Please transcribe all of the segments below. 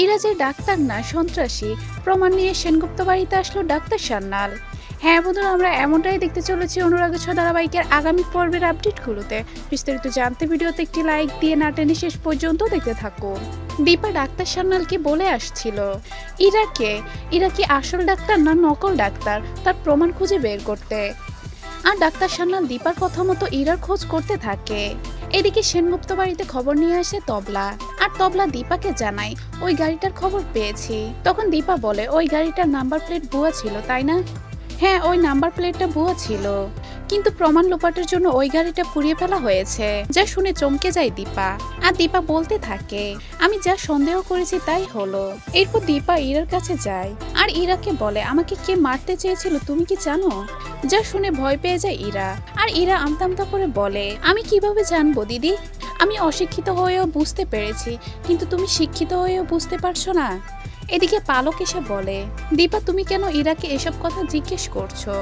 এরা যে ডাক্তার না, সন্ত্রাসী, প্রমাণ নিয়ে সেনগুপ্ত বাড়িতে আসলো ডাক্তার সান্যাল। হ্যাঁ বন্ধুরা, আমরা এমনটাই দেখতে চলেছি অনুরাগের ছোঁয়া ধারাবাহিকের আগামী পর্বের আপডেটগুলোতে। বিস্তারিত জানতে ভিডিওতে একটি লাইক দিয়ে না টেনে শেষ পর্যন্ত দেখতে থাকুন। দীপা ডাক্তার সান্যালকে বলে আসছিল ইরা কি আসল ডাক্তার না নকল ডাক্তার, তার প্রমাণ খুঁজে বের করতে। আর ডাক্তার সান্যাল দীপার কথা মতো ইরার খোঁজ করতে থাকে। এদিকে সেনগুপ্ত বাড়িতে খবর নিয়ে আসে তবলা, আর তবলা দীপাকে জানায় ওই গাড়িটার খবর পেয়েছি। তখন দীপা বলে ওই গাড়িটার নাম্বার প্লেট ভুয়া ছিল, তাই না? হ্যাঁ, ওই নাম্বার প্লেটটা ভুয়া ছিল, কিন্তু প্রমাণ লোপাটের জন্য ওই গাড়িটা পুড়িয়ে ফেলা হয়েছে। যা শুনে চমকে যায় দীপা। আর দীপা বলতে থাকে আমি যা সন্দেহ করেছি তাই হলো। এরপর দীপা ইরার কাছে যায় আর ইরাকে বলে আমাকে কে মারতে চেয়েছিল তুমি কি জানো? যা শুনে ভয় পেয়ে যায় ইরা। আর ইরা আমতা আমতা করে বলে আমি কিভাবে জানবো দিদি, আমি অশিক্ষিত হয়েও বুঝতে পেরেছি, কিন্তু তুমি শিক্ষিত হয়েও বুঝতে পারছো না। এদিকে পালক এসে বলে দীপা তুমি কেন ইরাকে এসব কথা জিজ্ঞেস করছো?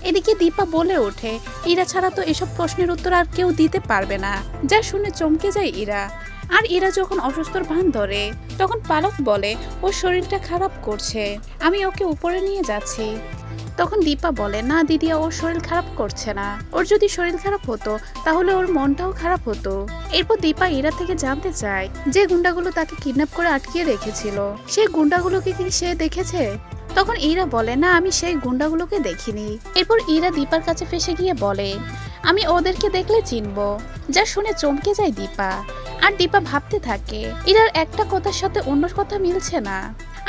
এদিকে দীপা বলে ওঠে ইরা ছাড়া তো এসব প্রশ্নের উত্তর আর কেউ দিতে পারবে না। যা শুনে চমকে যায় ইরা। আর ইরা যখন অসুস্থর ভান ধরে তখন পালক বলে ওর শরীরটা খারাপ করছে, আমি ওকে উপরে নিয়ে যাচ্ছি। তখন দীপা বলে না দিদি, ওর শরীর খারাপ করছে না, ওর যদি শরীর খারাপ হতো তাহলে ওর মনটাও খারাপ হতো। এরপর দীপা ইরা থেকে জানতে চায় যে গুন্ডাগুলো তাকে কিডন্যাপ করে আটকিয়ে রেখেছিল সেই গুন্ডাগুলোকে কি সে দেখেছে। তখন ইরা বলে না, আমি সেই গুন্ডাগুলোকে দেখিনি। এরপর ইরা দীপার কাছে ফেসে গিয়ে বলে আমি ওদেরকে দেখলে চিনবো। যা শুনে চমকে যায় দীপা। আর দীপা ভাবতে থাকে ইরার একটা কথার সাথে অন্য কথা মিলছে না,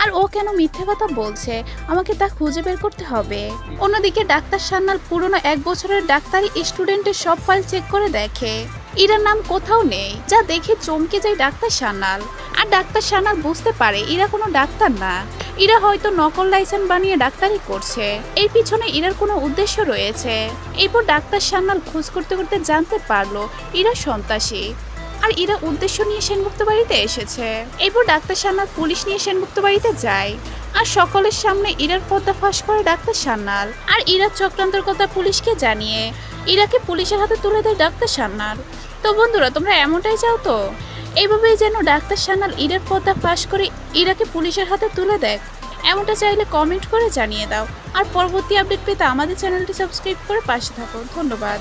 আর ও কেন মিথ্যে কথা বলছে, আমাকে তা খুঁজে বের করতে হবে। অন্যদিকে ডাক্তার সান্যাল পুরনো 1 বছরের ডাক্তারি স্টুডেন্টের সব ফাইল চেক করে দেখে ইরার নাম কোথাও নেই। যা দেখে চমকে যায় ডাক্তার সান্যাল। আর ডাক্তার সান্যাল বুঝতে পারে ইরা কোনো ডাক্তার না, ইরা হয়তো নকল লাইসেন্স বানিয়ে ডাক্তারি করছে। এর পিছনে ইরার কোনো উদ্দেশ্য রয়েছে। এরপর ডাক্তার সান্যাল খোঁজ করতে করতে জানতে পারলো ইরা সন্ত্রাসী, আর ইরা উদ্দেশ্য নিয়ে সেনগুপ্ত বাড়িতে এসেছে। এরপর ডাক্তার সান্যাল পুলিশ নিয়ে সেনগুপ্ত বাড়িতে যায় আর সকলের সামনে ইরার পর্দাফাঁস করে ডাক্তার সান্যাল। আর ইরার চক্রান্তের কথা পুলিশকে জানিয়ে ইরাকে পুলিশের হাতে তুলে দেয় ডাক্তার সান্যাল। তো বন্ধুরা, তোমরা এমনটাই চাও তো এইভাবেই যেন ডাক্তার সান্যাল ইরার পর্দাফাঁস করে ইরাকে পুলিশের হাতে তুলে দেয়? এমনটা চাইলে কমেন্ট করে জানিয়ে দাও। আর পরবর্তী আপডেট পেতে আমাদের চ্যানেলটি সাবস্ক্রাইব করে পাশে থাকো। ধন্যবাদ।